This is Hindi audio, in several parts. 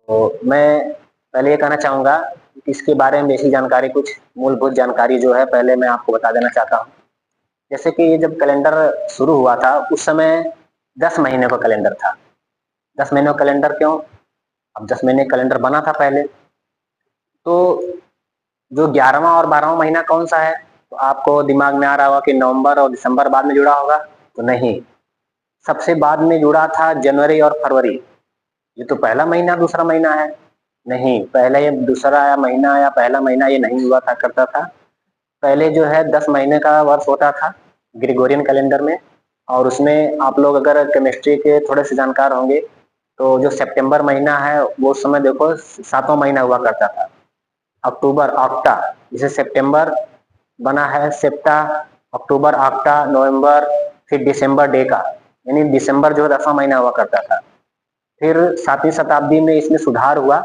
तो मैं पहले ये कहना चाहूँगा कि इसके बारे में बेसिक जानकारी, कुछ मूलभूत जानकारी जो है पहले मैं आपको बता देना चाहता हूँ। जैसे कि ये जब कैलेंडर शुरू हुआ था उस समय 10 महीने का कैलेंडर था। 10 महीने का कैलेंडर क्यों? अब 10 महीने का कैलेंडर बना था पहले। तो जो 11वां और 12वां महीना कौन सा है? तो आपको दिमाग में आ रहा होगा कि नवंबर और दिसंबर बाद में जुड़ा होगा, तो नहीं। सबसे बाद में जुड़ा था जनवरी और फरवरी। ये तो पहला महीना दूसरा महीना है। नहीं, पहले ये दूसरा या महीना या पहला महीना ये नहीं हुआ था करता था। पहले जो है 10 महीने का वर्ष होता था ग्रेगोरियन कैलेंडर में। और उसमें आप लोग अगर केमिस्ट्री के थोड़े से जानकार होंगे तो जो सितंबर महीना है वो उस समय देखो 7वां महीना हुआ करता था। अक्टूबर, ऑक्टा, जैसे सितंबर बना है सेप्टा, अक्टूबर ऑक्टा, नवंबर, फिर दिसंबर डे का, यानी दिसंबर जो 10वां महीना हुआ करता था। फिर 7वीं शताब्दी में इसमें सुधार हुआ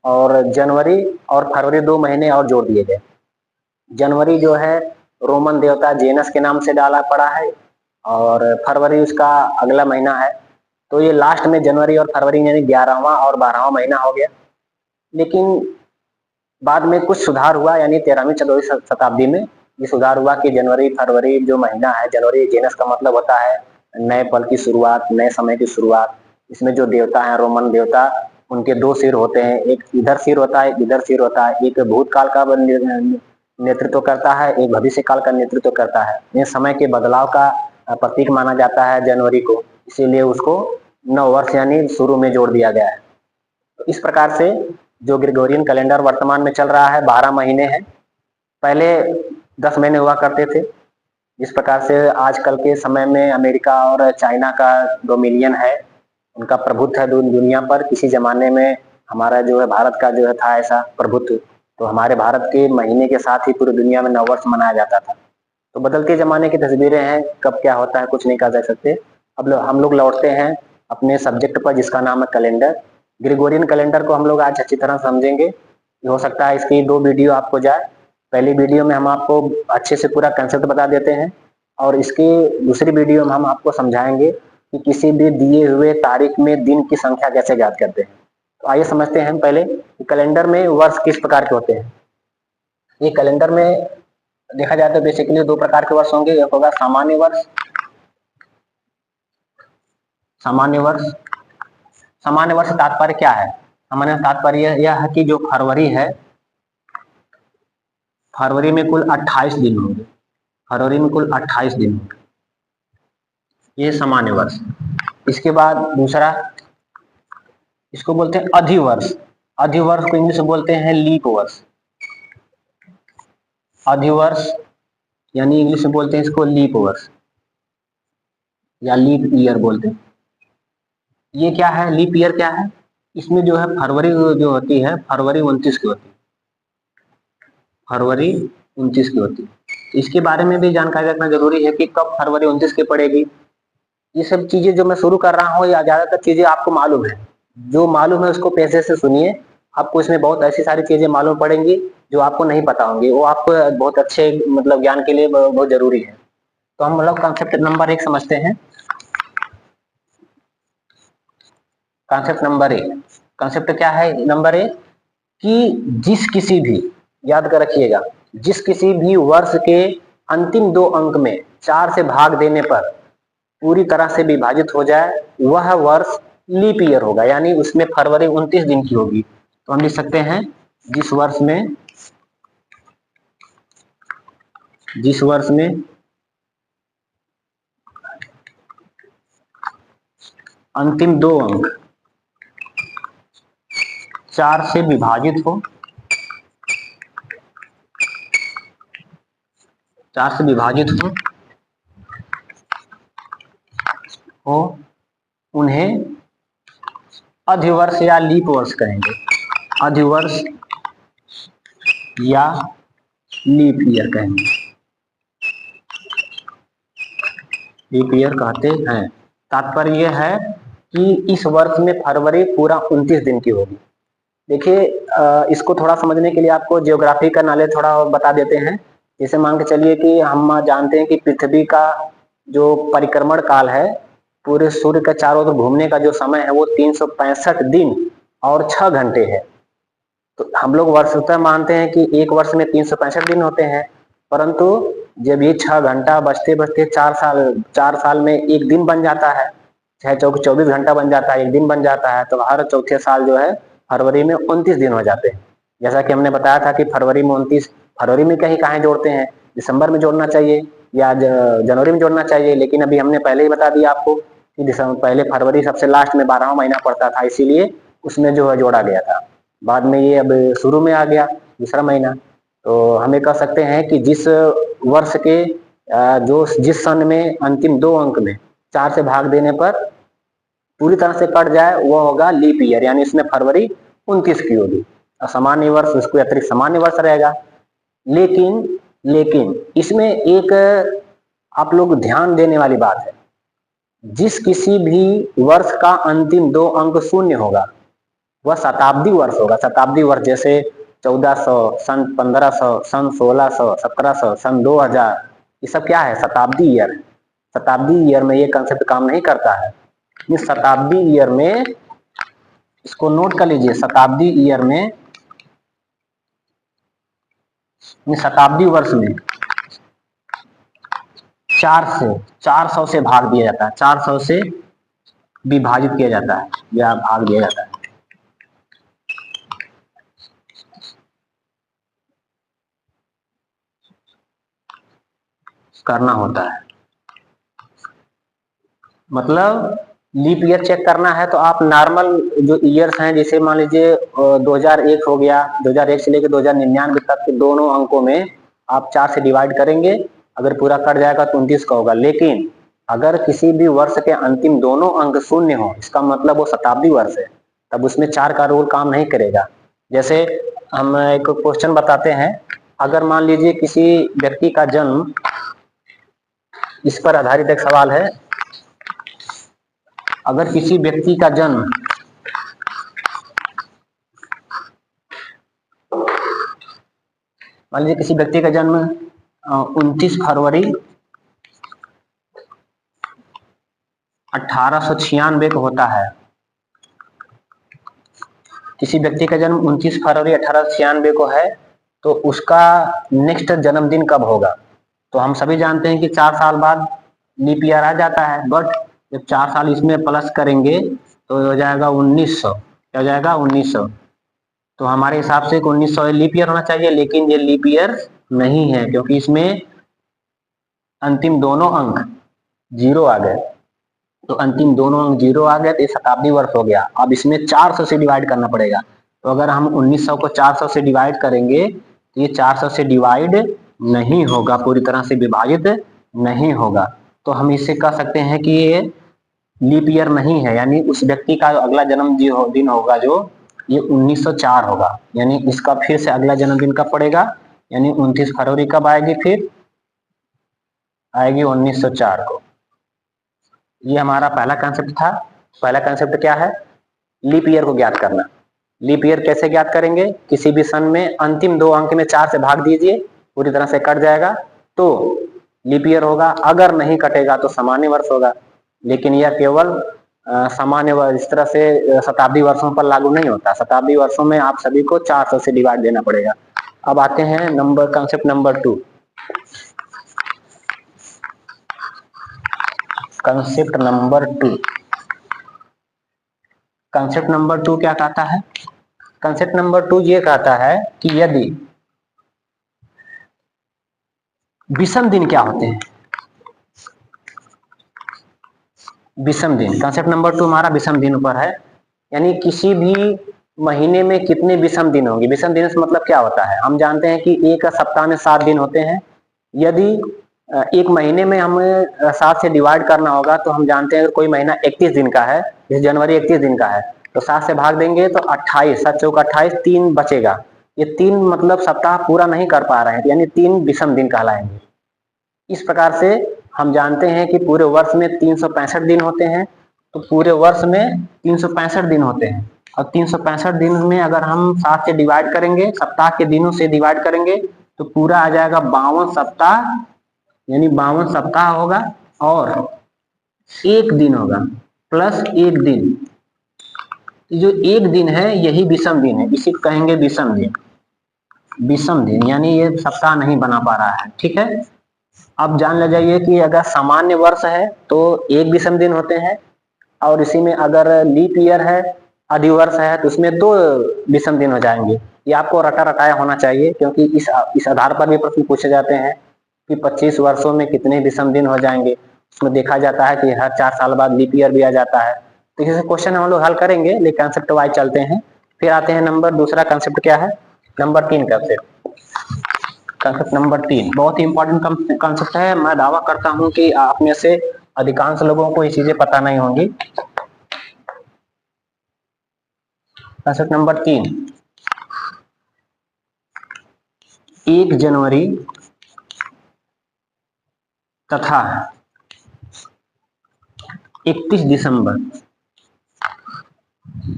और जनवरी और फरवरी 2 महीने और जोड़ दिए गए। जनवरी जो है रोमन देवता जेनस के नाम से डाला पड़ा है और फरवरी उसका अगला महीना है। तो ये लास्ट में जनवरी और फरवरी यानी 11वां और 12वां महीना हो गया। लेकिन बाद में कुछ सुधार हुआ, यानी 13वीं 14वीं शताब्दी में ये सुधार हुआ कि जनवरी फरवरी जो महीना है, जनवरी जेनस का मतलब होता है नए पल की शुरुआत, नए समय की शुरुआत। इसमें जो देवता है रोमन देवता, उनके 2 सिर होते हैं, एक इधर सिर होता है, एक इधर सिर होता है। एक भूतकाल का नेतृत्व करता है, एक भविष्य काल का नेतृत्व करता है। ये समय के बदलाव का प्रतीक माना जाता है जनवरी को, इसीलिए उसको नव वर्ष यानी शुरू में जोड़ दिया गया है। तो इस प्रकार से जो ग्रेगोरियन कैलेंडर वर्तमान में चल रहा है 12 महीने है। पहले 10 महीने हुआ करते थे। इस प्रकार से आजकल के समय में अमेरिका और चाइना का डोमिनियन है, उनका प्रभुत्व है दुनिया पर। किसी जमाने में हमारा जो है भारत का जो है था ऐसा प्रभुत्व, तो हमारे भारत के महीने के साथ ही पूरी दुनिया में नववर्ष मनाया जाता था। तो बदलते जमाने की तस्वीरें हैं, कब क्या होता है कुछ नहीं कह सकते। अब हम लोग लौटते हैं अपने सब्जेक्ट पर जिसका नाम है कैलेंडर। ग्रेगोरियन कैलेंडर को हम लोग आज अच्छी तरह समझेंगे। हो सकता है इसकी 2 वीडियो आपको जाए। पहली वीडियो में हम आपको अच्छे से पूरा कंसेप्ट बता देते हैं और इसकी दूसरी वीडियो में हम आपको समझाएंगे कि किसी भी दिए हुए तारीख में दिन की संख्या कैसे ज्ञात करते हैं। तो आइए समझते हैं पहले कि कैलेंडर में वर्ष किस प्रकार के होते हैं। ये कैलेंडर में देखा जाए तो बेसिकली 2 प्रकार के वर्ष होंगे। एक होगा सामान्य वर्ष। सामान्य वर्ष, सामान्य वर्ष तात्पर्य क्या है? सामान्य तात्पर्य यह है कि जो फरवरी है, फरवरी में कुल 28 दिन होंगे। फरवरी में कुल 28 दिन होंगे, ये सामान्य वर्ष। इसके बाद दूसरा, इसको बोलते हैं अधिवर्ष। अधिवर्ष को इंग्लिश में बोलते हैं लीप वर्ष। अधिवर्ष यानी इंग्लिश में बोलते हैं इसको लीप वर्ष या लीप ईयर बोलते हैं। ये क्या है? लीप ईयर क्या है? इसमें जो है फरवरी जो होती है, फरवरी 29 की होती है। फरवरी 29 की होती है। तो इसके बारे में भी जानकारी रखना जरूरी है कि कब फरवरी 29 की पड़ेगी। ये सब चीजें जो मैं शुरू कर रहा हूँ या ज्यादातर चीजें आपको मालूम है। जो मालूम है उसको पैसे से सुनिए। आपको इसमें बहुत ऐसी सारी चीजें मालूम पड़ेंगी जो आपको नहीं पता होंगी, वो आपको बहुत अच्छे मतलब ज्ञान के लिए बहुत जरूरी है। तो हम लोग कॉन्सेप्ट नंबर 1 समझते हैं। कॉन्सेप्ट नंबर 1, कॉन्सेप्ट क्या है नंबर 1 कि जिस किसी भी, याद कर रखिएगा, जिस किसी भी वर्ष के अंतिम 2 अंक में 4 से भाग देने पर पूरी तरह से विभाजित हो जाए वह वर्ष लीप ईयर होगा, यानी उसमें फरवरी 29 दिन की होगी। तो हम लिख सकते हैं जिस वर्ष में अंतिम 2 अंक 4 से विभाजित हो, 4 से विभाजित हो उन्हें अधिवर्ष या लीप वर्ष कहेंगे। अधिवर्ष या लीप ईयर कहेंगे, लीप ईयर कहते हैं। तात्पर्य यह है कि इस वर्ष में फरवरी पूरा 29 दिन की होगी। देखिए इसको थोड़ा समझने के लिए आपको जियोग्राफी का नॉलेज थोड़ा बता देते हैं। जैसे मान के चलिए कि हम जानते हैं कि पृथ्वी का जो परिक्रमण काल है, पूरे सूर्य के चारों ओर घूमने का जो समय है वो 365 दिन और 6 घंटे है। तो हम लोग वर्षतः मानते हैं कि एक वर्ष में 365 दिन होते हैं, परंतु जब ये 6 घंटा बचते बचते 4 साल में एक दिन बन जाता है, चाहे 24 घंटा बन जाता है, एक दिन बन जाता है, तो हर चौथे साल जो है फरवरी में 29 दिन हो जाते हैं। जैसा कि हमने बताया था कि फरवरी में 29, फरवरी में कहीं कहाँ जोड़ते हैं, दिसंबर में जोड़ना चाहिए या जनवरी में जोड़ना चाहिए, लेकिन अभी हमने पहले ही बता दिया आपको कि दिसंबर, पहले फरवरी सबसे लास्ट में 12वां महीना पड़ता था, इसीलिए उसमें जो है जोड़ा गया था। बाद में ये अब शुरू में आ गया दूसरा महीना। तो हमें कह सकते हैं कि जिस वर्ष के जो जिस सन में अंतिम 2 अंक में 4 से भाग देने पर पूरी तरह से कट जाए वो होगा लीप ईयर, यानी इसमें फरवरी 29 की होगी। सामान्य वर्ष उसको अतिरिक्त सामान्य वर्ष रहेगा। लेकिन इसमें एक आप लोग ध्यान देने वाली बात है, जिस किसी भी वर्ष का अंतिम 2 अंक शून्य होगा वह शताब्दी वर्ष होगा। शताब्दी वर्ष जैसे 1400, सन 1500, सन 1600, 1700, सन 2000, ये सब क्या है? शताब्दी ईयर। शताब्दी ईयर में ये कंसेप्ट काम नहीं करता है। इस शताब्दी ईयर में, इसको नोट कर लीजिए, शताब्दी ईयर में, शताब्दी वर्ष में 400 से भाग दिया जाता है, 400 से विभाजित किया जाता है या भाग दिया जाता है, करना होता है। मतलब लीप ईयर चेक करना है तो आप नॉर्मल जो ईयर्स हैं, जैसे मान लीजिए 2001 हो गया, 2001 से लेकर 2099 तक के दोनों अंकों में आप 4 से डिवाइड करेंगे, अगर पूरा कट जाएगा तो 29 का होगा। लेकिन अगर किसी भी वर्ष के अंतिम दोनों अंक शून्य हो, इसका मतलब वो शताब्दी वर्ष है, तब उसमें 4 का रूल काम नहीं करेगा। जैसे हम एक क्वेश्चन बताते हैं, अगर मान लीजिए किसी व्यक्ति का जन्म, इस पर आधारित एक सवाल है, अगर किसी व्यक्ति का जन्म मान लीजिए किसी व्यक्ति का जन्म 29 फरवरी 1896 को होता है, किसी व्यक्ति का जन्म 29 फरवरी 1896 को है, तो उसका नेक्स्ट जन्मदिन कब होगा? तो हम सभी जानते हैं कि 4 साल बाद लीप ईयर आ जाता है, बट जब 4 साल इसमें प्लस करेंगे तो हो जाएगा 1900। क्या हो जाएगा? 1900। तो हमारे हिसाब से 1900 लीप ईयर होना चाहिए, लेकिन ये लीप ईयर नहीं है, क्योंकि इसमें अंतिम दोनों अंक 0 आ गए। तो अंतिम दोनों अंक 0 आ गए तो ये शताब्दी वर्ष हो गया। अब इसमें 400 से डिवाइड करना पड़ेगा। तो अगर हम 1900 को 400 से डिवाइड करेंगे तो ये 400 से डिवाइड नहीं होगा, पूरी तरह से विभाजित नहीं होगा। तो हम इससे कह सकते हैं कि ये लीप ईयर नहीं है, यानी उस व्यक्ति का अगला जन्म दिन होगा जो ये 1904 होगा। यानी इसका फिर से अगला जन्मदिन कब पड़ेगा? यानी 29 फरवरी कब आएगी? फिर आएगी 1904 को। ये हमारा पहला कंसेप्ट था। पहला कंसेप्ट क्या है? लीप ईयर को ज्ञात करना। लीप ईयर कैसे ज्ञात करेंगे? किसी भी सन में अंतिम 2 अंक में 4 से भाग दीजिए, पूरी तरह से कट जाएगा तो लीप ईयर होगा। अगर नहीं कटेगा तो सामान्य वर्ष होगा। लेकिन यह केवल सामान्य वर्ष, इस तरह से शताब्दी वर्षों पर लागू नहीं होता। शताब्दी वर्षों में आप सभी को 400 से डिवाइड देना पड़ेगा। अब आते हैं concept number 2। Concept number 2, concept number 2 क्या कहता है? कंसेप्ट नंबर 2 ये कहता है कि यदि विषम दिन क्या होते हैं? विषम दिन, कंसेप्ट नंबर 2 हमारा विषम दिन पर है। यानी किसी भी महीने में कितने विषम दिन होंगे। विषम दिन से मतलब क्या होता है? हम जानते हैं कि एक सप्ताह में 7 दिन होते हैं। यदि एक महीने में हमें 7 से डिवाइड करना होगा तो हम जानते हैं अगर कोई महीना 31 दिन का है, जैसे जनवरी 31 दिन का है, तो 7 से भाग देंगे तो 28, 7 चौक 28, 3 बचेगा। ये 3 मतलब सप्ताह पूरा नहीं कर पा रहे हैं, यानी 3 विषम दिन कहलाएंगे। इस प्रकार से हम जानते हैं कि पूरे वर्ष में 365 दिन होते हैं। तो पूरे वर्ष में 365 दिन होते हैं, और 365 दिन में अगर हम 7 से डिवाइड करेंगे, सप्ताह के दिनों से डिवाइड करेंगे, तो पूरा आ जाएगा 52 सप्ताह, यानी 52 सप्ताह होगा और 1 दिन होगा प्लस 1 दिन। जो एक दिन है यही विषम दिन है, इसी को कहेंगे विषम दिन। विषम दिन यानी ये सप्ताह नहीं बना पा रहा है, ठीक है। अब जान ले जाइए कि अगर सामान्य वर्ष है तो एक विषम दिन होते हैं, और इसी में अगर लीप ईयर है, अधिवर्ष है, तो उसमें 2 विषम दिन हो जाएंगे। ये आपको रटा रटाया होना चाहिए, क्योंकि इस आधार पर भी प्रश्न पूछे जाते हैं कि 25 वर्षों में कितने विषम दिन हो जाएंगे। उसमें देखा जाता है कि हर 4 साल बाद लीप ईयर भी आ जाता है। तो इसे क्वेश्चन हम लोग हल करेंगे, लेकिन कंसेप्ट वाइज चलते हैं। फिर आते हैं दूसरा कंसेप्ट क्या है, नंबर 3 कंसेप्ट। कंसेप्ट नंबर 3 बहुत ही इंपॉर्टेंट कंसेप्ट है। मैं दावा करता हूं कि आप में से अधिकांश लोगों को ये चीजें पता नहीं होंगी। कंसेप्ट नंबर 3, 1 जनवरी तथा 31 दिसंबर,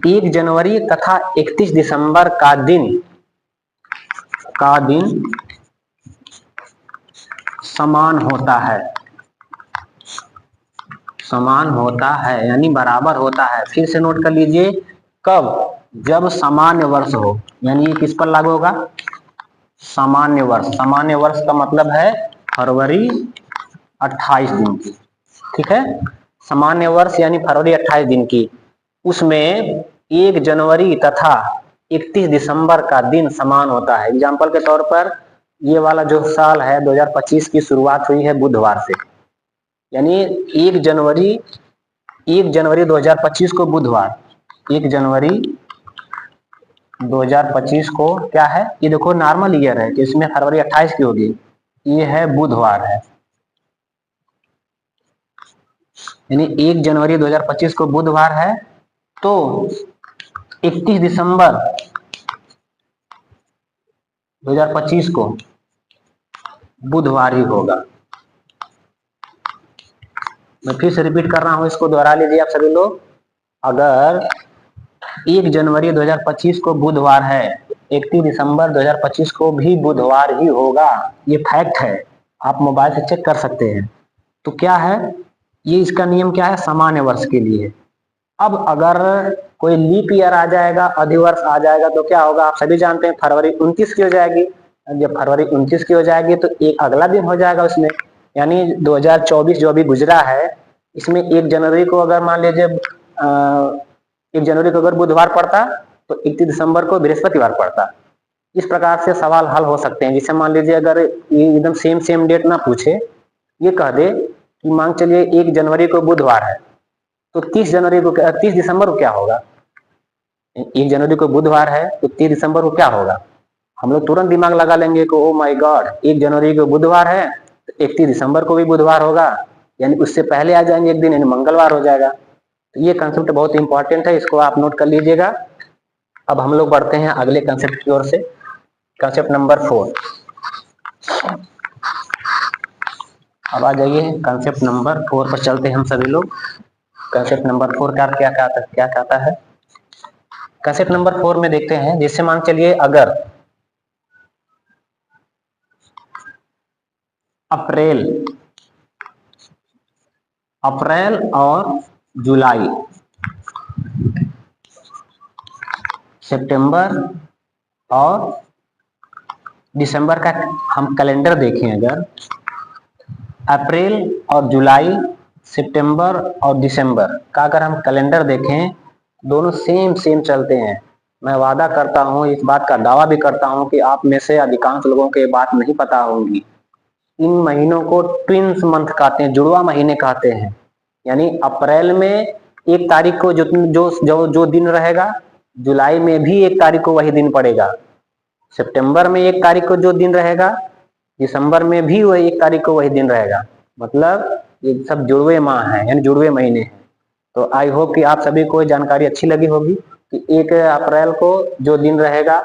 1 जनवरी तथा 31 दिसंबर का दिन समान होता है। समान होता है यानी बराबर होता है। फिर से नोट कर लीजिए, कब? जब सामान्य वर्ष हो। यानी ये किस पर लागू होगा? सामान्य वर्ष। सामान्य वर्ष का मतलब है फरवरी 28 दिन की, ठीक है। सामान्य वर्ष यानी फरवरी 28 दिन की, उसमें 1 जनवरी तथा 31 दिसंबर का दिन समान होता है। एग्जाम्पल के तौर पर ये वाला जो साल है 2025 की शुरुआत हुई है बुधवार से, यानी 1 जनवरी 2025 को बुधवार, 1 जनवरी 2025 को क्या है, ये देखो नॉर्मल ईयर है, तो इसमें फरवरी 28 की होगी, ये है बुधवार है। यानी 1 जनवरी 2025 को बुधवार है, तो 31 दिसंबर 2025 को बुधवार ही होगा। मैं फिर से रिपीट कर रहा हूं, इसको दोहरा लीजिए आप सभी लोग। अगर 1 जनवरी 2025 को बुधवार है, 31 दिसंबर 2025 को भी बुधवार ही होगा, ये फैक्ट है, आप मोबाइल से चेक कर सकते हैं। तो क्या है ये, इसका नियम क्या है, सामान्य वर्ष के लिए। अब अगर कोई लीप ईयर आ जाएगा, अधिवर्ष आ जाएगा, तो क्या होगा, आप सभी जानते हैं, फरवरी 29 की हो जाएगी। जब फरवरी 29 की हो जाएगी तो एक अगला दिन हो जाएगा उसमें, यानी 2024 जो अभी गुजरा है, इसमें 1 जनवरी को अगर मान लीजिए 1 जनवरी को अगर बुधवार पड़ता तो 31 दिसंबर को बृहस्पतिवार पड़ता। इस प्रकार से सवाल हल हो सकते हैं। जिससे मान लीजिए अगर ये एकदम सेम डेट ना पूछे, ये कह दे कि मान चलिए 1 जनवरी को बुधवार है, तो 30 दिसंबर को क्या होगा? 1 जनवरी को बुधवार है तो 30 दिसंबर को क्या होगा? हम लोग तुरंत दिमाग लगा लेंगे कि ओ माय गॉड, 1 जनवरी को बुधवार है तो 31 दिसंबर को भी बुधवार होगा, यानी उससे पहले आ जाएंगे एक दिन, यानी मंगलवार हो जाएगा। तो ये कंसेप्ट बहुत इंपॉर्टेंट है, इसको आप नोट कर लीजिएगा। अब हम लोग बढ़ते हैं अगले कंसेप्ट की ओर से, कंसेप्ट नंबर 4। अब आ जाइए कंसेप्ट नंबर 4 पर चलते हैं हम सभी लोग। कंसेप्ट नंबर 4 का क्या कहता है? कंसेप्ट नंबर 4 में देखते हैं, जैसे मान चलिए अगर अप्रैल और जुलाई, सितंबर और दिसंबर का हम कैलेंडर देखें, अगर अप्रैल और जुलाई, सितंबर और दिसंबर का अगर हम कैलेंडर देखें, दोनों सेम चलते हैं। मैं वादा करता हूं, इस बात का दावा भी करता हूं कि आप में से अधिकांश लोगों को ये बात नहीं पता होगी। इन महीनों को ट्विंस मंथ कहते हैं, जुड़वा महीने कहते हैं। यानी अप्रैल में 1 तारीख को जो दिन रहेगा, जुलाई में भी 1 तारीख को वही दिन पड़ेगा, सितंबर में 1 तारीख को जो दिन रहेगा, दिसंबर में भी वही 1 तारीख को वही दिन रहेगा। मतलब ये सब जुड़वे माह हैं, यानी जुड़वे महीने हैं। तो आई होप कि आप सभी को जानकारी अच्छी लगी होगी कि 1 अप्रैल को जो दिन रहेगा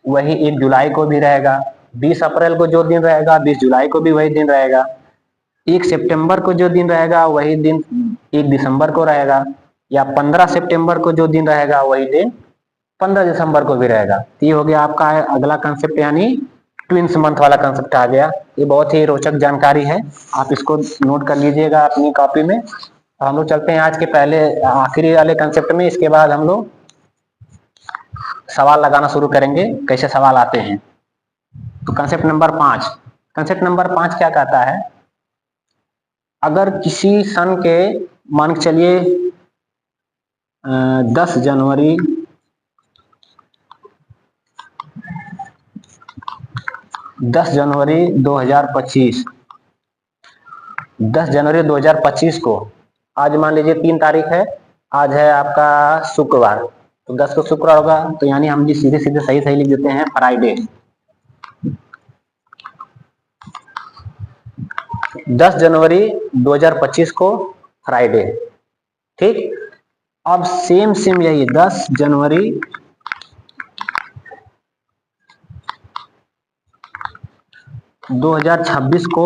वही 1 जुलाई को भी रहेगा, 20 अप्रैल को जो दिन रहेगा 20 जुलाई को भी वही दिन रहेगा, 1 सितंबर को जो दिन रहेगा वही दिन 1 दिसंबर को रहेगा, या 15 सितंबर को जो दिन रहेगा वही दिन 15 दिसंबर को भी रहेगा। ये हो गया आपका अगला कंसेप्ट, यानी ट्विंस मंथ वाला कंसेप्ट आ गया। ये बहुत ही रोचक जानकारी है, आप इसको नोट कर लीजिएगा अपनी कॉपी में। तो हम लोग चलते हैं आज के पहले आखिरी वाले कंसेप्ट में, इसके बाद हम लोग सवाल लगाना शुरू करेंगे, कैसे सवाल आते हैं। तो कंसेप्ट नंबर 5, कंसेप्ट नंबर 5 क्या कहता है, अगर किसी सन के मान के चलिए 10 जनवरी 2025, 10 जनवरी 2025 को, आज मान लीजिए 3 तारीख है, आज है आपका शुक्रवार, तो 10 को शुक्रवार होगा, तो यानी हम जी सीधे सीधे सही सही लिख देते हैं फ्राइडे। 10 जनवरी 2025 को फ्राइडे, ठीक। अब सेम सेम यही 10 जनवरी 2026 को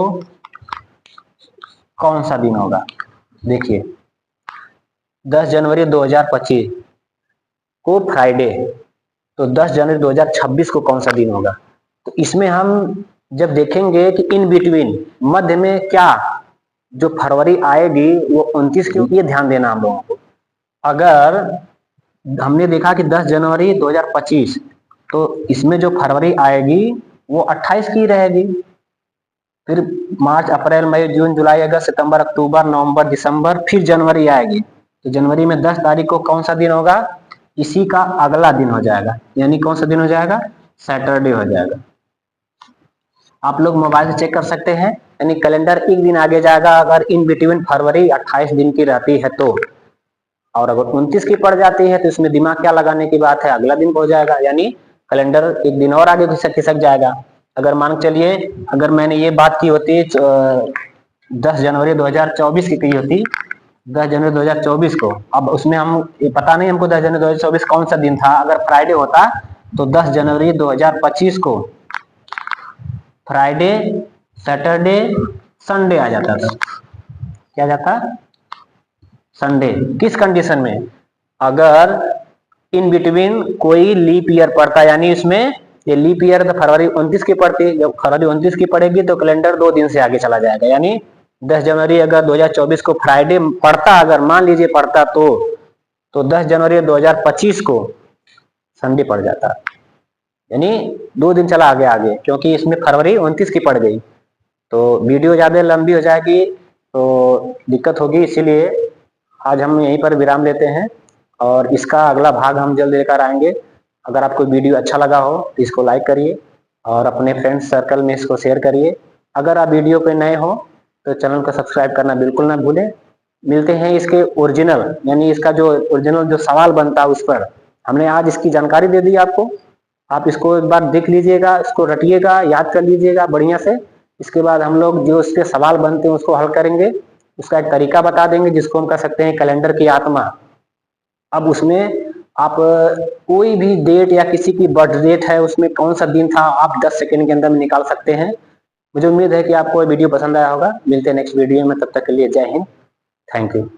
कौन सा दिन होगा। देखिए 10 जनवरी 2025 को फ्राइडे, तो 10 जनवरी 2026 को कौन सा दिन होगा। तो इसमें हम जब देखेंगे कि इन बिटवीन मध्य में क्या जो फरवरी आएगी वो 29 की, ये ध्यान देना हम लोगों को। अगर हमने देखा कि 10 जनवरी 2025, तो इसमें जो फरवरी आएगी वो 28 की रहेगी, फिर मार्च अप्रैल मई जून जुलाई अगस्त सितंबर अक्टूबर नवंबर दिसंबर, फिर जनवरी आएगी, तो जनवरी में 10 तारीख को कौन सा दिन होगा, इसी का अगला दिन हो जाएगा, यानी कौन सा दिन हो जाएगा, सैटरडे हो जाएगा। आप लोग मोबाइल से चेक कर सकते हैं, यानी कैलेंडर एक दिन आगे जाएगा अगर इन बिटवीन फरवरी 28 दिन की रहती है तो, और अगर 29 की पड़ जाती है तो इसमें दिमाग क्या लगाने की बात है, अगला दिन हो जाएगा, यानी कैलेंडर एक दिन और आगे खिसक जाएगा। अगर मान चलिए अगर मैंने ये बात की होती 10 जनवरी 2024 की होती, 10 जनवरी 2024 को, अब उसमें हम पता नहीं हमको 10 जनवरी 2024 कौन सा दिन था, अगर फ्राइडे होता तो 10 जनवरी 2025 को फ्राइडे सैटरडे संडे आ जाता था। क्या जाता, संडे। किस कंडीशन में, अगर इन बिटवीन कोई लीप ईयर पड़ता, यानी इसमें ये लीप ईयर तो फरवरी 29 की पड़ती, जब फरवरी 29 की पड़ेगी तो कैलेंडर 2 दिन से आगे चला जाएगा, यानी 10 जनवरी अगर 2024 को फ्राइडे पड़ता, अगर मान लीजिए पड़ता तो 10 जनवरी 2025 को संडे पड़ जाता, यानी 2 दिन चला आगे, क्योंकि इसमें फरवरी 29 की पड़ गई। तो वीडियो ज्यादा लंबी हो जाएगी तो दिक्कत होगी, इसीलिए आज हम यहीं पर विराम लेते हैं, और इसका अगला भाग हम जल्द लेकर आएंगे। अगर आपको वीडियो अच्छा लगा हो तो इसको लाइक करिए और अपने फ्रेंड्स सर्कल में इसको शेयर करिए। अगर आप वीडियो पे नए हो तो चैनल को सब्सक्राइब करना बिल्कुल ना भूलें। मिलते हैं इसके ओरिजिनल, यानी इसका जो ओरिजिनल जो सवाल बनता है उस पर। हमने आज इसकी जानकारी दे दी आपको, आप इसको एक बार देख लीजिएगा, इसको रटिएगा, याद कर लीजिएगा बढ़िया से। इसके बाद हम लोग जो उसके सवाल बनते हैं उसको हल करेंगे, उसका एक तरीका बता देंगे जिसको हम कह सकते हैं कैलेंडर की आत्मा। अब उसमें आप कोई भी डेट या किसी की बर्थ डेट है उसमें कौन सा दिन था आप 10 सेकंड के अंदर में निकाल सकते हैं। मुझे उम्मीद है कि आपको वीडियो पसंद आया होगा। मिलते हैं नेक्स्ट वीडियो में, तब तक के लिए जय हिंद, थैंक यू।